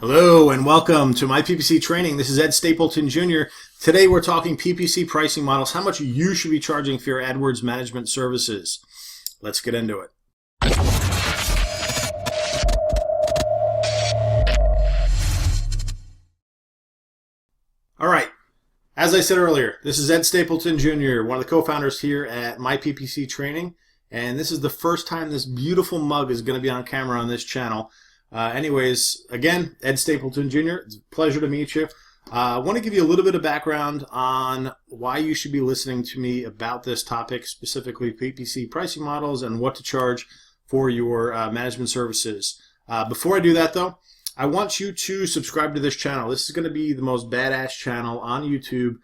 Hello and welcome to my PPC training. This is Ed Stapleton Jr. Today we're talking PPC pricing models, how much you should be charging for your AdWords management services. Let's get into it. All right. As I said earlier, this is Ed Stapleton Jr., one of the co-founders here at my PPC training. And this is the first time this beautiful mug is going to be on camera on this channel. Anyways, again, Ed Stapleton Jr., it's a pleasure to meet you. I want to give you a little bit of background on why you should be listening to me about this topic, specifically PPC pricing models and what to charge for your management services. Before I do that, though, I want you to subscribe to this channel. This is going to be the most badass channel on YouTube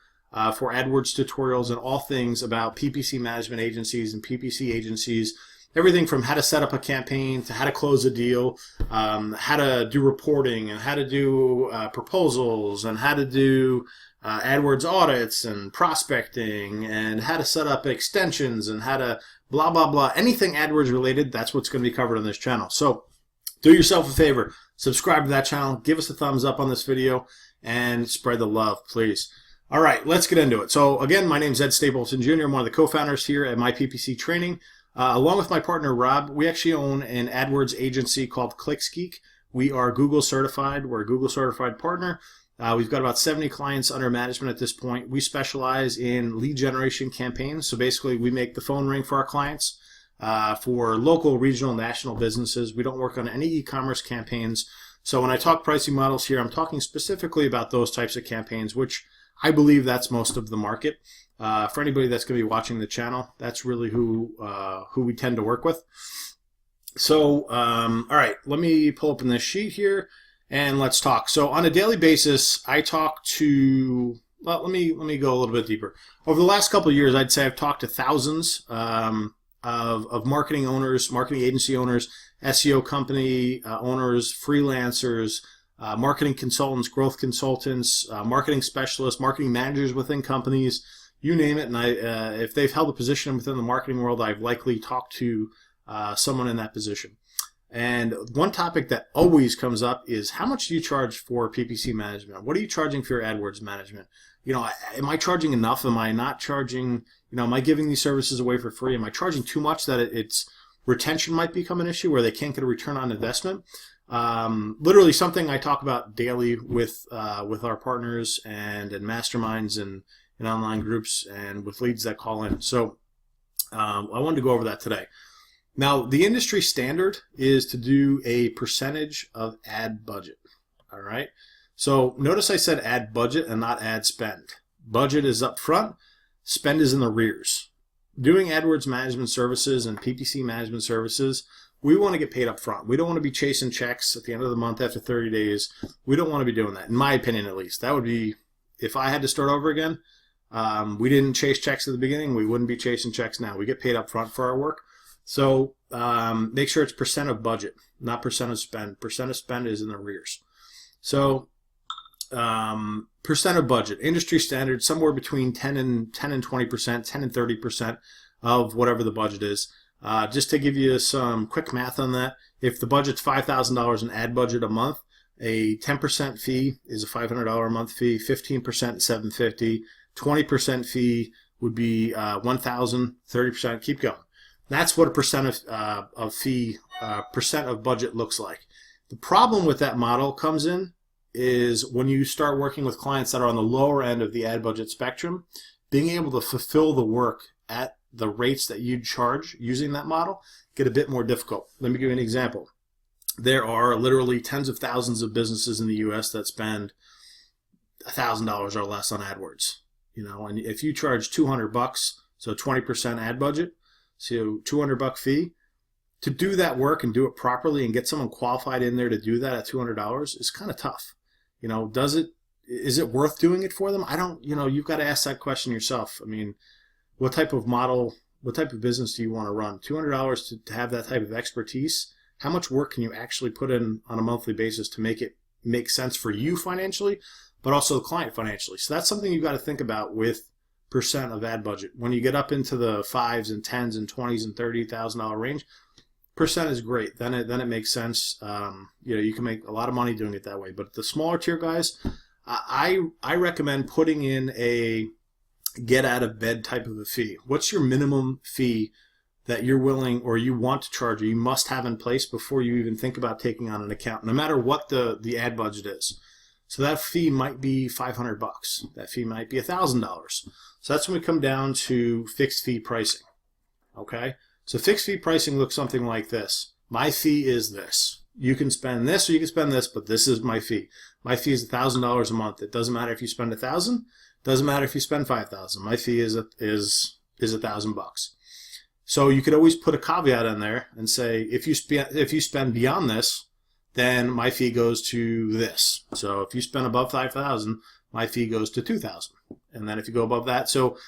for AdWords tutorials and all things about PPC management agencies and PPC agencies. Everything from how to set up a campaign to how to close a deal, how to do reporting and how to do proposals and how to do AdWords audits and prospecting and how to set up extensions and how to blah, blah, blah. Anything AdWords related, that's what's going to be covered on this channel. So do yourself a favor, subscribe to that channel, give us a thumbs up on this video, and spread the love, please. All right, let's get into it. So again, my name is Ed Stapleton Jr. I'm one of the co-founders here at my PPC training. Along with my partner Rob, we actually own an AdWords agency called ClicksGeek. We are Google certified. We're a Google certified partner. We've got about 70 clients under management at this point. We specialize in lead generation campaigns. So basically, we make the phone ring for our clients for local, regional, national businesses. We don't work on any e-commerce campaigns. So when I talk pricing models here, I'm talking specifically about those types of campaigns, which I believe that's most of the market. For anybody that's going to be watching the channel, that's really who we tend to work with. So, all right, let me pull up in this sheet here and let's talk. So on a daily basis, I talk to, well, let me go a little bit deeper. Over the last couple of years, I'd say I've talked to thousands of marketing owners, marketing agency owners, SEO company owners, freelancers, marketing consultants, growth consultants, marketing specialists, marketing managers within companies, you name it. And if they've held a position within the marketing world, I've likely talked to someone in that position. And one topic that always comes up is, how much do you charge for PPC management? What are you charging for your AdWords management? You know, am I charging enough? Am I not charging, you know, am I giving these services away for free? Am I charging too much that it's retention might become an issue where they can't get a return on investment? Literally something I talk about daily with our partners and masterminds and in online groups and with leads that call in. So I wanted to go over that today. Now, the industry standard is to do a percentage of ad budget. All right. So notice I said ad budget and not ad spend. Budget is up front, spend is in the rears. Doing AdWords management services and PPC management services, we want to get paid up front. We don't want to be chasing checks at the end of the month after 30 days. We don't want to be doing that, in my opinion at least. That would be, if I had to start over again, we didn't chase checks at the beginning. We wouldn't be chasing checks now. We get paid up front for our work. So make sure it's percent of budget, not percent of spend. Percent of spend is in the rears. So percent of budget, industry standard, somewhere between 10 and 20%, 10 and 30% of whatever the budget is. Just to give you some quick math on that, if the budget's $5,000 in ad budget a month, a 10% fee is a $500 a month fee, 15% $750, 20% fee would be $1,000, 30%, keep going. That's what a percent of fee, percent of budget looks like. The problem with that model comes in is when you start working with clients that are on the lower end of the ad budget spectrum, being able to fulfill the work at the rates that you'd charge using that model get a bit more difficult. Let me give you an example. There are literally tens of thousands of businesses in the US that spend $1,000 or less on AdWords. You know, and if you charge $200, so 20% ad budget, so $200 fee, to do that work and do it properly and get someone qualified in there to do that at $200 is kind of tough. You know, is it worth doing it for them? I don't, you know, you've got to ask that question yourself. I mean, what type of model, what type of business do you want to run? $200 to have that type of expertise. How much work can you actually put in on a monthly basis to make it make sense for you financially, but also the client financially? So that's something you've got to think about with percent of ad budget. When you get up into the 5s and 10s and 20s and $30,000 range, percent is great. Then it makes sense. You can make a lot of money doing it that way. But the smaller tier guys, I recommend putting in a get out of bed type of a fee. What's your minimum fee that you're willing or you want to charge or you must have in place before you even think about taking on an account, no matter what the ad budget is? So that fee might be $500. That fee might be $1,000. So that's when we come down to fixed fee pricing. Okay? So fixed fee pricing looks something like this. My fee is this. You can spend this or you can spend this, but this is my fee. My fee is $1,000 a month. It doesn't matter if you spend $1,000. Doesn't matter if you spend $5,000. My fee is $1,000. So you could always put a caveat in there and say, if you spend beyond this, then my fee goes to this. So if you spend above $5,000, my fee goes to $2,000. And then if you go above that, so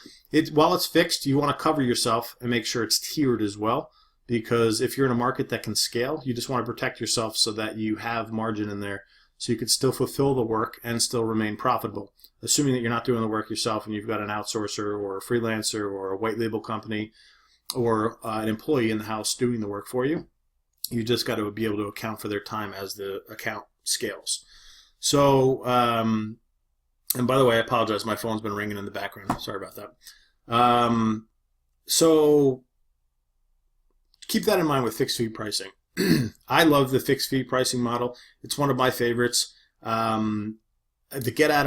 while it's fixed, you want to cover yourself and make sure it's tiered as well. Because if you're in a market that can scale, you just want to protect yourself so that you have margin in there so you can still fulfill the work and still remain profitable. Assuming that you're not doing the work yourself and you've got an outsourcer or a freelancer or a white label company or an employee in the house doing the work for you. You just got to be able to account for their time as the account scales. So, and by the way, I apologize. My phone's been ringing in the background. Sorry about that. So keep that in mind with fixed fee pricing. I love the fixed fee pricing model. It's one of my favorites. The get out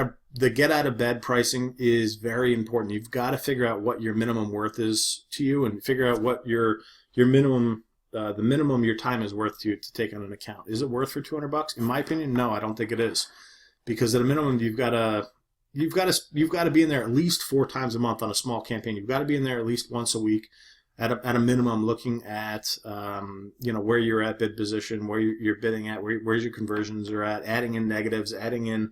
of bed pricing is very important. You've got to figure out what your minimum worth is to you and figure out what your minimum the minimum your time is worth to you to take on an account. Is it worth for $200? In my opinion, no, I don't think it is, because at a minimum you've got to be in there at least 4 times a month on a small campaign. You've got to be in there at least once a week at a minimum, looking at where you're at bid position, where you're bidding at, where's your conversions are at, adding in negatives, adding in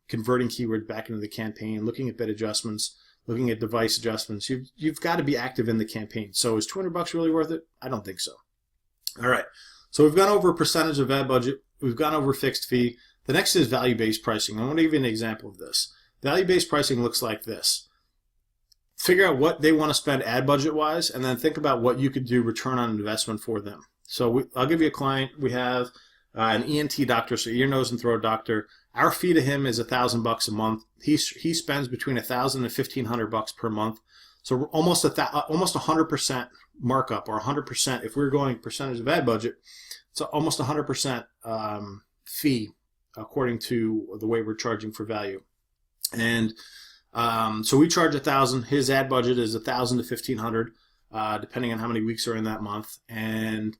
converting keywords back into the campaign, looking at bid adjustments, looking at device adjustments. You've got to be active in the campaign. So is $200 really worth it? I don't think so. All right. So we've gone over a percentage of ad budget. We've gone over fixed fee. The next is value-based pricing. I want to give you an example of this. Value-based pricing looks like this. Figure out what they want to spend ad budget-wise, and then think about what you could do return on investment for them. So I'll give you a client. We have an ENT doctor, so ear, nose, and throat doctor. Our fee to him is $1,000 a month. He spends between $1,000 and $1,500 per month. So almost 100% markup, or 100%. If we're going percentage of ad budget, it's almost 100% fee according to the way we're charging for value. And so we charge $1,000. His ad budget is $1,000 to $1,500, depending on how many weeks are in that month. And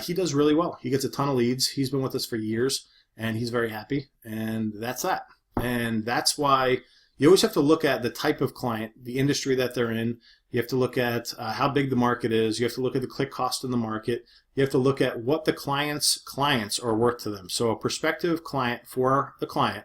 he does really well. He gets a ton of leads. He's been with us for years, and he's very happy. And that's that. And that's why you always have to look at the type of client, the industry that they're in. You have to look at how big the market is. You have to look at the click cost in the market. You have to look at what the clients are worth to them. So a prospective client for the client,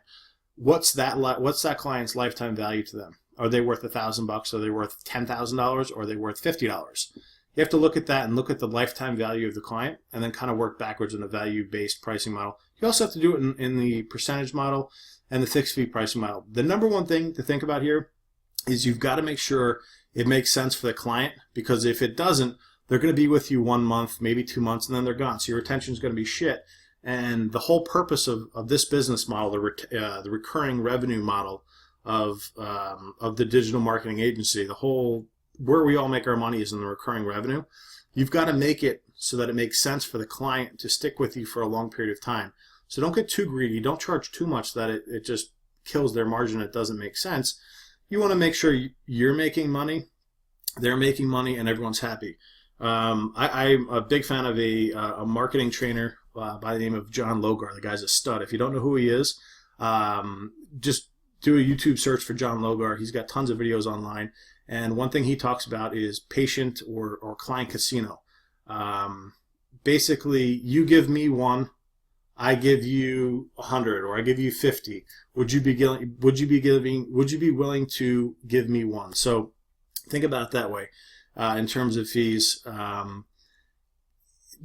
what's that client's lifetime value to them? Are they worth $1,000? Are they worth $10,000? Or are they worth $50? You have to look at that and look at the lifetime value of the client, and then kind of work backwards in a value-based pricing model. You also have to do it in the percentage model and the fixed fee pricing model. The number one thing to think about here is you've got to make sure it makes sense for the client, because if it doesn't, they're going to be with you 1 month, maybe 2 months, and then they're gone. So your retention is going to be shit. And the whole purpose of this business model, the recurring revenue model of the digital marketing agency, the whole where we all make our money is in the recurring revenue. You've got to make it so that it makes sense for the client to stick with you for a long period of time. So don't get too greedy. Don't charge too much that it just kills their margin. It doesn't make sense. You want to make sure you're making money, they're making money, and everyone's happy. I'm a big fan of a marketing trainer by the name of John Logar. The guy's a stud. If you don't know who he is, just do a YouTube search for John Logar. He's got tons of videos online. And one thing he talks about is patient or client casino. Basically, you give me 1, I give you 100, or I give you 50. Would you be willing to give me 1? So think about it that way in terms of fees.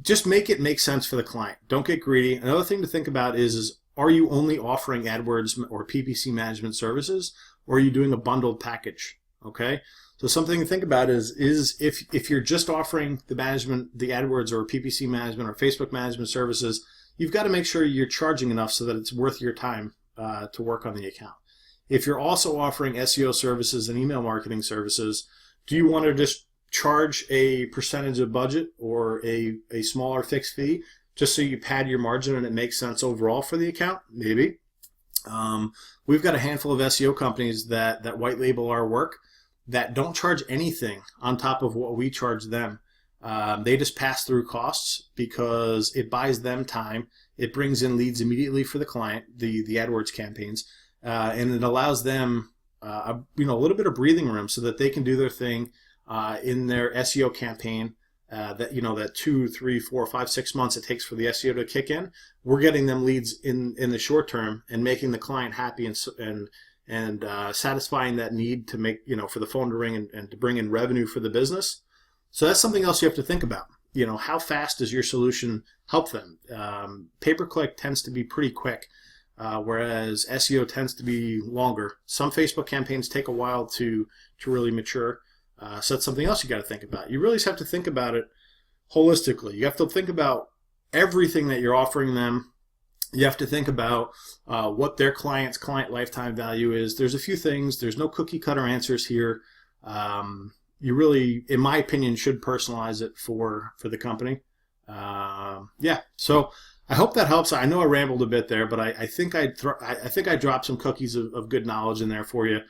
Just make it make sense for the client. Don't get greedy. Another thing to think about is are you only offering AdWords or PPC management services, or are you doing a bundled package? Okay, so something to think about is if you're just offering the management, the AdWords or PPC management or Facebook management services, you've got to make sure you're charging enough so that it's worth your time to work on the account. If you're also offering SEO services and email marketing services, do you want to just charge a percentage of budget or a smaller fixed fee just so you pad your margin and it makes sense overall for the account? Maybe. We've got a handful of SEO companies that white label our work that don't charge anything on top of what we charge them. They just pass through costs because it buys them time. It brings in leads immediately for the client, the AdWords campaigns, and it allows them a little bit of breathing room so that they can do their thing in their SEO campaign. That 2, 3, 4, 5, 6 months it takes for the SEO to kick in. We're getting them leads in the short term and making the client happy and satisfying that need to make, for the phone to ring and to bring in revenue for the business. So that's something else you have to think about. How fast does your solution help them? Pay-per-click tends to be pretty quick, whereas SEO tends to be longer. Some Facebook campaigns take a while to really mature. So that's something else you got to think about. You really just have to think about it holistically. You have to think about everything that you're offering them. You have to think about what their client lifetime value is. There's a few things. There's no cookie cutter answers here. You really, in my opinion, should personalize it for the company. So I hope that helps. I know I rambled a bit there, but I think I dropped some cookies of good knowledge in there for you.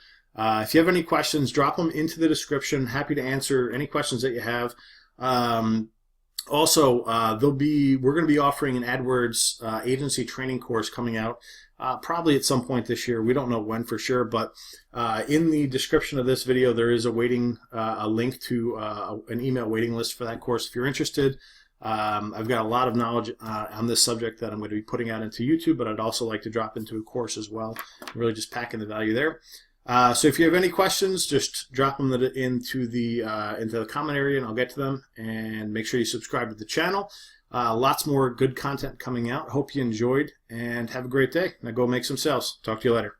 If you have any questions, drop them into the description. Happy to answer any questions that you have. Also, we're going to be offering an AdWords agency training course coming out probably at some point this year. We don't know when for sure, but in the description of this video, there is a link to an email waiting list for that course if you're interested. I've got a lot of knowledge on this subject that I'm going to be putting out into YouTube, but I'd also like to drop into a course as well, really just packing the value there. So if you have any questions, just drop them into the comment area and I'll get to them. And make sure you subscribe to the channel. Lots more good content coming out. Hope you enjoyed and have a great day. Now go make some sales. Talk to you later.